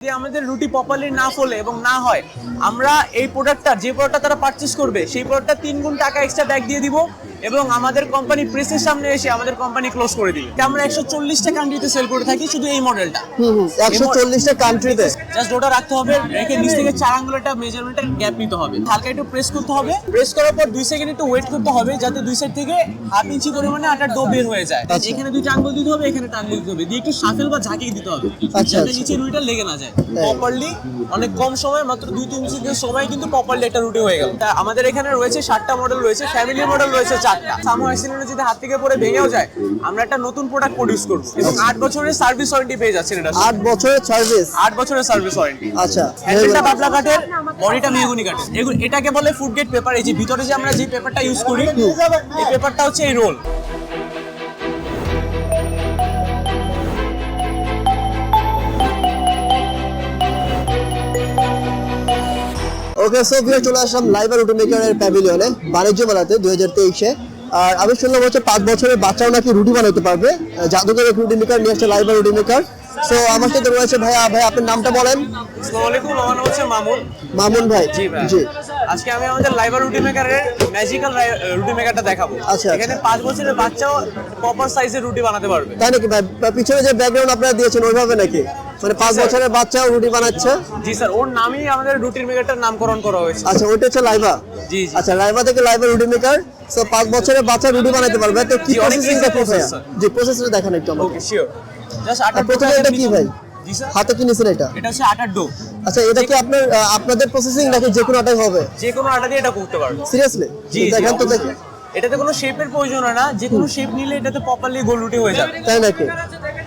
যদি আমাদের রুটি প্রপারলি না ফোলে এবং না হয় আমরা এই প্রোডাক্টটা যে প্রোডাক্টটা তারা পারচেজ করবে সেই প্রোডাক্টটা 3 গুণ টাকা এক্সট্রা ব্যাক দিয়ে দিব এবং আমাদের কোম্পানি প্রেসের সামনে এসে আমাদের কোম্পানি ক্লোজ করে দিবে। আমরা 140টা কান্ট্রিতে সেল করে থাকি শুধু এই মডেলটা। 140টা কান্ট্রিতে জাস্ট ওটা রাখতে হবে, রেখে নিচ থেকে 4 আঙ্গুলেরটা মেজারমেন্টের গ্যাপ নিতে হবে, হালকা একটু প্রেস করতে হবে, প্রেস করার পর 2 সেকেন্ড একটু ওয়েট করতে হবে যাতে দুই সাইড থেকে হাফ ইঞ্চি পরিমাণে আটার ডো বের হয়ে যায়। এখানে 2টা আঙ্গুল দিতে হবে, এখানে 2টা আঙ্গুল দিতে হবে, দিয়ে একটু শাফেল বা ঝাঁকিয়ে দিতে হবে যাতে নিচে রুটিটা লেগে না যায়। প্রপারলি অনেক কম সময়, মাত্র 2-3 সেকেন্ড সময় কিন্তু প্রপারলি একটা রুটি হয়ে গেল। আমাদের এখানে রয়েছে 7টা মডেল রয়েছে, ফ্যামিলি মডেল রয়েছে 4টা। সামহাউ অ্যাক্সিডেন্টে যদি হাত থেকে পড়ে ভেঙেও যায় আমরা একটা নতুন প্রোডাক্ট প্রোডিউস করব এবং 8 বছরের সার্ভিস ওয়ারেন্টি পেয়ে যাচ্ছেন। এটা 8 বছরের সার্ভিস, 8 বছরের সার্ভিস ওয়ারেন্টি। আচ্ছা, হ্যান্ডেলটা বাবলা কাঠের, বডিটা মেহগনি কাঠের। এটাকে বলে ফুড গ্রেড পেপার। এই যে ভিতরে যে আমরা যে পেপারটা ইউজ করি এই পেপারটা হচ্ছে এই রোল। ওকে, সো ভিউয়ার চলে আসলাম লাইবা রুটি মেকারের প্যাভিলিয়নে বাণিজ্য মেলাতে 2023-এ। আর আমি শুনলাম হচ্ছে 5 বছরের বাচ্চাও নাকি রুটি বানাতে পারবে। জাদুকর রুটি মেকার নিয়ে আসছে লাইবা রুটি মেকার। সো আমার সাথে রয়েছে ভাই আপনার নামটা বলেন। আসসালামু আলাইকুম, আমার নাম হচ্ছে মামুন ভাই। জি ভাই, জি। আজকে আমি আমাদের লাইবা রুটি মেকারের ম্যাজিক্যাল রুটি মেকারটা দেখাবো। আচ্ছা, এখানে 5 বছরের বাচ্চাও প্রপার সাইজের রুটি বানাতে পারবে। তাই নাকি ভাই? পিছনে যে ব্যাকগ্রাউন্ড আপনারা দিয়েছেন ওইভাবে নাকি, মানে 5 বছরের বাচ্চাও রুটি বানাচ্ছে? জি স্যার, ওর নামই আমাদের রুটির মেকারটার নামকরণ করা হয়েছে। আচ্ছা, ওইটা হচ্ছে লাইবা। জি। আচ্ছা, লাইবা থেকে লাইবা রুটি মেকার। সো 5 বছরের বাচ্চা রুটি বানাতে পারবে। তো কি প্রসেসিংটা কি ভাই? জি, প্রসেসটা দেখান একটু আমাকে। ওকে, শিওর। জাস্ট আটার প্রথমে এটা কি ভাই? জি স্যার, হাতে কি নিছেন এটা? এটা হচ্ছে আটার ডো। আচ্ছা, এটা কি আপনাদের প্রসেসিং নাকি যে কোনো আটাই হবে? যে কোনো আটা দিয়ে এটা করতে পারবে। সিরিয়াসলি? জি, দেখেন তো দেখি। এটাতে কোনো শেপের প্রয়োজন হয় না, যে কোনো শেপ নিলে এটাতে প্রপারলি গোল রুটি হয়ে যাবে। তাই নাকি?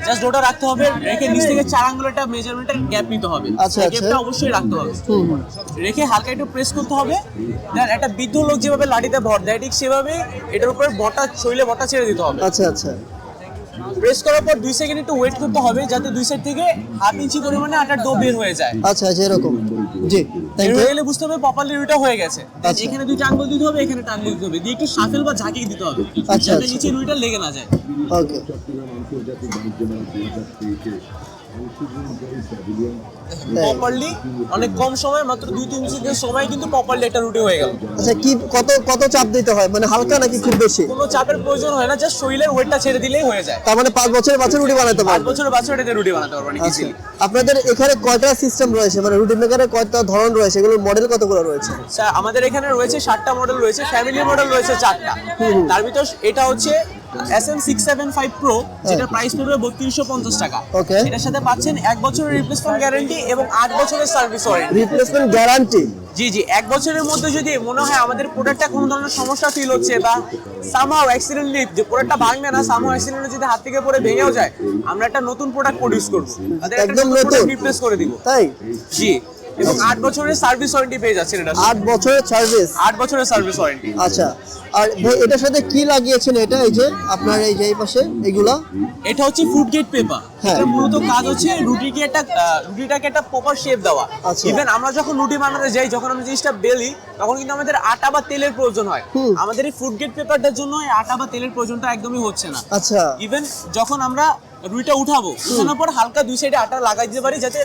জাস্ট ওটা রাখতে হবে, রেখে নিচ থেকে 4 আঙ্গুলেরটা মেজারমেন্টের গ্যাপ নিতে হবে। আচ্ছা, গ্যাপটা অবশ্যই রাখতে হবে। রেখে হালকা একটু প্রেস করতে হবে। দেন একটা বৃদ্ধ লোক যেভাবে লাঠিতে ভর দেয় ঠিক সেভাবে এটার উপরে শৈলে বটা ছেড়ে দিতে হবে। আচ্ছা আচ্ছা। প্রেস করার পর 2 সেকেন্ড একটু ওয়েট করতে হবে যাতে দুই সাইড থেকে হাফ ইঞ্চি পরিমাণে আটার ডো বের হয়ে যায়। আচ্ছা, এরকম। জি, থ্যাংক ইউ। এলে বুঝতে হবে প্রপারলি রুটিটা হয়ে গেছে। এখানে 2টা আঙ্গুল দিতে হবে, এখানে 2টা আঙ্গুল দিতে হবে, দিয়ে একটু শাফেল বা ঝাঁকিয়ে দিতে হবে যাতে নিচে রুটিটা লেগে না যায়। ওকে। প্রপারলি অনেক কম সময়, মাত্র 2-3 সেকেন্ড সময় কিন্তু প্রপারলি একটা রুটি হয়ে গেল। আচ্ছা, কি কত চাপ দিতে হয়, মানে হালকা নাকি খুব বেশি? কোনো চাপের প্রয়োজন হয় না, জাস্ট শরীরের ওয়েটটা ছেড়ে দিলেই হয়ে যায়। তার মানে 5 বছরের বাচ্চা রুটি বানাতে পারবে? 5 বছরের বাচ্চা এটাতে রুটি বানাতে পারবে ইজিলি। আপনাদের এখানে কয়টা সিস্টেম রয়েছে, মানে রুটি মেকারের কয়টা ধরন রয়েছে, এগুলোর মডেল কতগুলো রয়েছে? স্যার, আমাদের এখানে রয়েছে 7টা মডেল রয়েছে, ফ্যামিলি মডেল রয়েছে 4টা। তার ভিতর এটা হচ্ছে SM675 Pro, যেটা প্রাইস পড়বে 3250 টাকা। ওকে। এটার সাথে পাচ্ছেন 1 বছরের রিপ্লেসমেন্ট গ্যারান্টি এবং 8 বছরের সার্ভিস ওয়ারেন্টি। Replacement guarantee? জি, 1 বছরের মধ্যে যদি মনে হয় আমাদের প্রোডাক্টটা কোনো ধরনের সমস্যা ফিল হচ্ছে বা সামহাউ অ্যাক্সিডেন্টলি যে প্রোডাক্টটা ভাঙবে না, সামহাউ অ্যাক্সিডেন্টে যদি হাত থেকে পড়ে ভেঙেও যায় আমরা একটা নতুন প্রোডাক্ট প্রোডিউস করব, একদম নতুন রিপ্লেস করে দিব। তাই? জি, এবং 8 বছরের সার্ভিস ওয়ারেন্টি পেয়ে যাচ্ছেন। এটা 8 বছরের সার্ভিস? 8 বছরের সার্ভিস ওয়ারেন্টি। আচ্ছা, আর ভাই এটার সাথে কি লাগিয়েছেন? এটা এই যে আপনার এই যে এই পাশে এগুলা, এটা হচ্ছে ফুড গ্রেড পেপার। এর মূলত কাজ হচ্ছে রুটিটাকে একটা প্রপার শেপ দেওয়া। ইভেন আমরা যখন রুটি বানাতে যাই, যখন আমরা জিনিসটা বেলি, তখন কিন্তু আমাদের আটা বা তেলের প্রয়োজন হয়। আমাদের এই ফুড গ্রেড পেপারটার জন্য আটা বা তেলের প্রয়োজনটা একদমই হচ্ছে না। আচ্ছা। ইভেন যখন আমরা রুটিটা উঠানোর পর হালকা 2 সাইডে আটা লাগাই দিতে পারি যাতে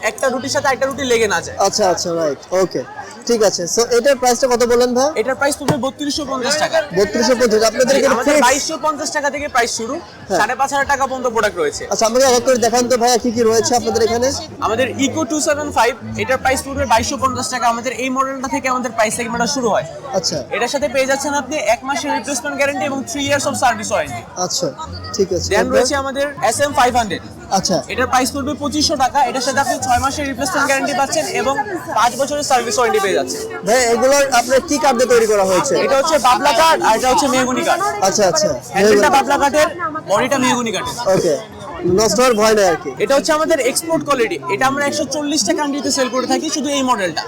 একটা রুটির সাথে একটা রুটি লেগে না যায়। আচ্ছা আচ্ছা, রাইট, ওকে, ঠিক আছে। সো এটার প্রাইসটা কত বলেন ভাই? এটার প্রাইস পড়বে 3250 টাকা। 3250? আপনাদের এখানে আমাদের 2250 টাকা থেকে প্রাইস শুরু, 5500 টাকা পর্যন্ত প্রোডাক্ট রয়েছে। আচ্ছা, আমাকে এক করে দেখান তো ভাইয়া কি কি রয়েছে আপনাদের এখানে। আমাদের ইকো 275, এটার প্রাইস পড়বে 2250 টাকা। আমাদের এই মডেলটা থেকে আমাদের প্রাইস সেগমেন্টটা শুরু হয়। আচ্ছা। এটার সাথে পেয়ে যাচ্ছেন আপনি 1 মাসের রিপ্লেসমেন্ট গ্যারান্টি এবং 3 ইয়ার্স অফ সার্ভিস ওয়ারেন্টি। আচ্ছা, ঠিক আছে। দেন রয়েছে আমাদের SM500। আচ্ছা। এটার প্রাইস পড়বে 2500 টাকা। এটার সাথে আপনি 6 মাসের রিপ্লেসমেন্ট গ্যারান্টি পাচ্ছেন এবং 5 বছরের সার্ভিস ওয়ারেন্টি পেয়ে যাচ্ছেন। ভাই এগুলোর আপনার কি কাঠ দিয়ে তৈরি করা হয়েছে? এটা হচ্ছে বাবলা কাঠ আর এটা হচ্ছে মেহগনি কাঠ। আচ্ছা আচ্ছা। হ্যান্ডেলটা বাবলা কাঠের, বডিটা মেহগনি কাঠের। ওকে, নষ্ট হওয়ার ভয় নাই আর কি। এটা হচ্ছে আমাদের এক্সপোর্ট কোয়ালিটি। এটা আমরা 140টা কান্ট্রিতে সেল করে থাকি শুধু এই মডেলটা।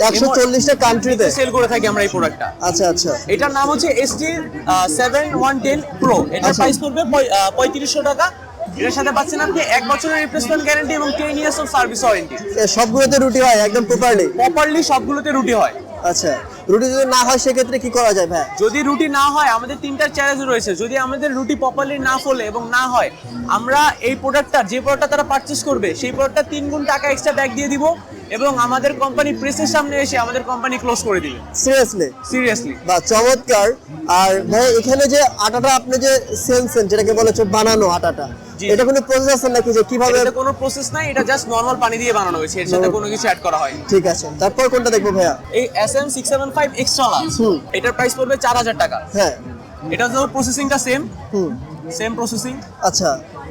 140টা কান্ট্রিতে সেল করে থাকি আমরা এই প্রোডাক্টটা। আচ্ছা আচ্ছা। এটার নাম হচ্ছে ST7110 Pro। এটার প্রাইস পড়বে 3500 টাকা। এর সাথে পাচ্ছেন আপনি 1 বছরের রিপ্লেসমেন্ট গ্যারান্টি এবং 10 ইয়ার্স অফ সার্ভিস ওয়ারেন্টি। সবগুলোতে রুটি হয় একদম প্রপারলি? সবগুলোতে রুটি হয়। আচ্ছা। রুটি যদি না হয় সেক্ষেত্রে কি করা যায় ভাই? যদি রুটি না হয় আমাদের তিনটা চ্যালেঞ্জ রয়েছে। যদি আমাদের রুটি প্রপারলি না ফোলে এবং না হয়, আমরা এই প্রোডাক্টটা যে প্রোডাক্টটা তারা পারচেজ করবে সেই প্রোডাক্টটা 3 গুণ টাকা এক্সট্রা ব্যাক দিয়ে দিব এবং আমাদের কোম্পানি প্রেসের সামনে এসে আমাদের কোম্পানি ক্লোজ করে দিবে। সিরিয়াসলি বা চমৎকার। আর ভাই এখানে যে আটাটা আপনি যে সেনসেন যেটাকে বলে বানানো আটাটা, এটা কোনো প্রসেস আছে নাকি যে কিভাবে? এটা কোনো প্রসেস নাই, এটা জাস্ট নরমাল পানি দিয়ে বানানো হয়েছে, এর সাথে কোনো কিছু অ্যাড করা হয়। ঠিক আছে, তারপর কোনটা দেখবো ভাইয়া? এই SM675 এক্সট্রা লার্জ, এটার প্রাইস পড়বে 4000 টাকা। হ্যাঁ, এটা তো প্রসেসিংটা সেম প্রসেসিং। আচ্ছা,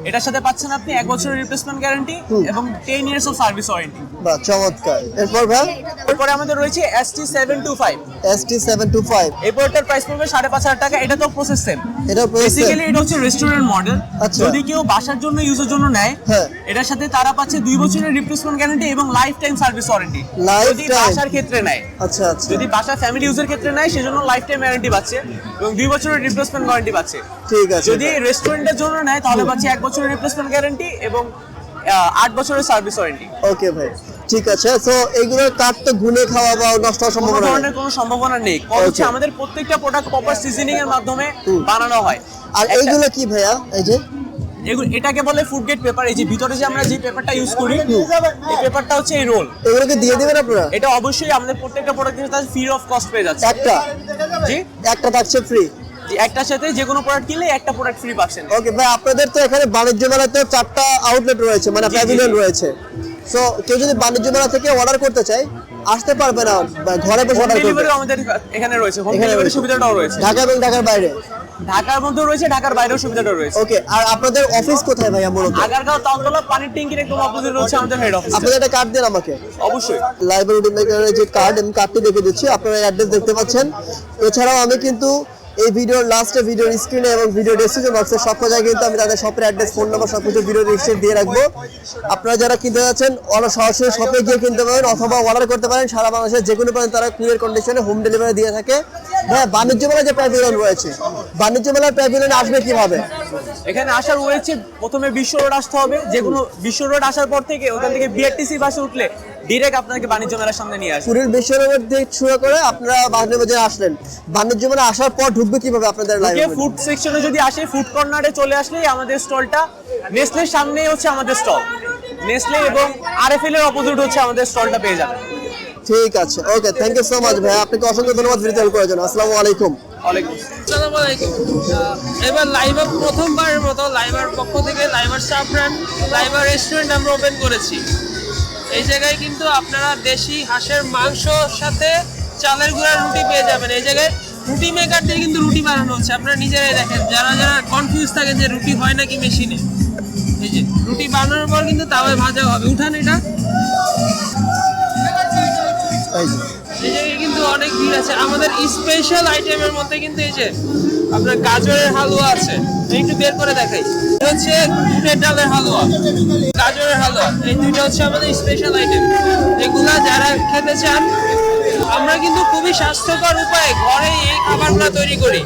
এটার সাথে পাচ্ছেন আপনি 1 বছরের রিপ্লেসমেন্ট গ্যারান্টি এবং 10 ইয়ার্স অফ সার্ভিস ওয়ারেন্টি। বাহ, চমৎকার। এরপর ভাই? এরপরে আমাদের রয়েছে ST725। ST725 এই প্রোডাক্টের প্রাইস পড়বে 5500 টাকা। এটা তো প্রসেস সেম। এটা বেসিক্যালি এটা হচ্ছে রেস্টুরেন্ট মডেল। যদি কেউ বাসার জন্য ইউজের জন্য নেয়, এটার সাথে তারা পাচ্ছে 2 বছরের রিপ্লেসমেন্ট গ্যারান্টি এবং লাইফ টাইম সার্ভিস ওয়ারেন্টি। যদি বাসার ক্ষেত্রে নেয়, আচ্ছা আচ্ছা, যদি বাসা ফ্যামিলি ইউজের ক্ষেত্রে নেয় সেজন্য লাইফ টাইম ওয়ারেন্টি পাচ্ছে এবং 2 বছরের রিপ্লেসমেন্ট ওয়ারেন্টি পাচ্ছে। ঠিক আছে। যদি রেস্টুরেন্টের জন্য নেয় তাহলে পাচ্ছে 1 বছরের রিপ্লেসমেন্ট গ্যারান্টি এবং 8 বছরের সার্ভিস ওয়ারেন্টি। ওকে ভাই, ঠিক আছে। সো এইগুলোর কাঠ তো গুনে খাওয়া বা নষ্ট হওয়ার সম্ভাবনা নেই? কোনো সম্ভাবনা নেই। হচ্ছে আমাদের প্রত্যেকটা প্রোডাক্ট প্রপার সিজনিং এর মাধ্যমে বানানো হয়। আর এইগুলো কি ভাইয়া? এই যে এটাকে বলে ফুড গ্রেড পেপার। এই যে ভিতরে যে আমরা যে পেপারটা ইউজ করি, এই পেপারটা হচ্ছে এই রোল। এগুলোকে দিয়ে দিবেন আপনারা? এটা অবশ্যই আমাদের প্রত্যেকটা প্রোডাক্টের সাথে ফ্রি অফ কস্ট পেয়ে যাচ্ছে। একটা? জি, একটা থাকছে ফ্রি। একটার সাথে যে কোনো প্রোডাক্ট কিনলে একটা প্রোডাক্ট ফ্রি পাচ্ছেন। ওকে ভাই, আপনাদের তো এখানে বাণিজ্য মেলাতে 4টা আউটলেট রয়েছে, মানে প্যাভিলিয়ন রয়েছে। সো কেউ যদি বাণিজ্য মেলা থেকে অর্ডার করতে চায় আসতে পারবে না, ঘরে বসে অর্ডার করবে? আমাদের এখানে রয়েছে, হোম ডেলিভারি সুবিধাটাও রয়েছে। ঢাকা এবং ঢাকার বাইরে? ঢাকার মধ্যেও রয়েছে, ঢাকার বাইরেও সুবিধাটা রয়েছে। ওকে, আর আপনাদের অফিস কোথায় ভাইয়া মূলত? আগারগাঁও তালতলা পানির ট্যাঙ্কির একদম অপোজিট রয়েছে আমাদের হেড অফিস। আপনাদের একটা কার্ড দেন আমাকে। অবশ্যই। লাইব্রেরি রুটি মেকারের যে কার্ড, আমি কার্ডটি দেখে দিচ্ছি, আপনারা অ্যাড্রেস দেখতে পাচ্ছেন। এছাড়াও আমি কিন্তু এই ভিডিওর লাস্টে, ভিডিওর স্ক্রিনে এবং ভিডিও ডেসক্রিপশন বক্সে সব জায়গায় কিন্তু আমি তাদের শপের অ্যাড্রেস, ফোন নাম্বার সবকিছু ভিডিও ডিসক্রিপশনে দিয়ে রাখবো। আপনারা যারা কিনতে যাচ্ছেন সরাসরি শপে গিয়ে কিনতে পারেন অথবা অর্ডার করতে পারেন। সারা বাংলাদেশের যে কোনো পর্যন্ত তারা কুরিয়ার কন্ডিশনে হোম ডেলিভারি দিয়ে থাকে। হ্যাঁ, বাণিজ্য মেলার যে প্যাভিলিয়ন রয়েছে, বাণিজ্য মেলার প্যাভিলিয়নে আসবে কিভাবে? এখানে আসার রয়েছে, প্রথমে বিশ্ব রোড আসতে হবে। যে কোনো বিশ্ব রোড আসার পর থেকে ওখান থেকে বিআরটিসি বাসে উঠলে ডাইরেক্ট আপনাকে বাণিজ্য মেলার সামনে নিয়ে আসবে। পুরীর বিশ্ব রোড দিয়ে শুরু করে আপনারা বাণিজ্য বাজারে আসলেন, বাণিজ্য মেলা আসার পর ঢুকবে কিভাবে আপনাদের লাইব্রেরি? ফুড সেকশনে যদি আসে, ফুড কর্নারে চলে আসলেই আমাদের স্টলটা, নেসলের সামনেই হচ্ছে আমাদের স্টল। নেসলে এবং আরএফএল এর অপোজিট হচ্ছে আমাদের স্টলটা পেয়ে যাবেন। ঠিক আছে, ওকে, থ্যাংক ইউ সো মাচ ভাই, আপনাকে অসংখ্য ধন্যবাদ ভিডিও করার জন্য। আসসালামু আলাইকুম। আসসালামু আলাইকুম। এবার লাইবা প্রথমবারের মতো লাইবার পক্ষ থেকে লাইবার স্টাফ ব্র্যান্ড লাইবার রেস্টুরেন্ট আমরা ওপেন করেছি। এই জায়গায় কিন্তু আপনারা দেশি হাঁসের মাংসর সাথে চালের গুঁড়ার রুটি পেয়ে যাবেন। এই জায়গায় রুটি মেকার দিয়ে কিন্তু রুটি বানানো হচ্ছে, আপনারা নিজেরাই দেখেন। যারা যারা কনফিউজ থাকে যে রুটি হয় নাকি মেশিনে, এই যে রুটি বানানোর পর কিন্তু তাওয়ায় ভাজা হবে। উঠান এটা। এই জায়গায় কিন্তু অনেক ভিড় আছে। আমাদের স্পেশাল আইটেমের মধ্যে কিন্তু এই যে আপনার গাজরের হালুয়া আছে, একটু বের করে দেখাই। এটা হচ্ছে বুটের ডালের হালুয়া, গাজরের হালুয়া, এই দুইটা হচ্ছে আমাদের স্পেশাল আইটেম। এগুলা যারা খেতে চান, আমরা কিন্তু খুবই স্বাস্থ্যকর উপায়ে ঘরে এই খাবারগুলো তৈরি করি।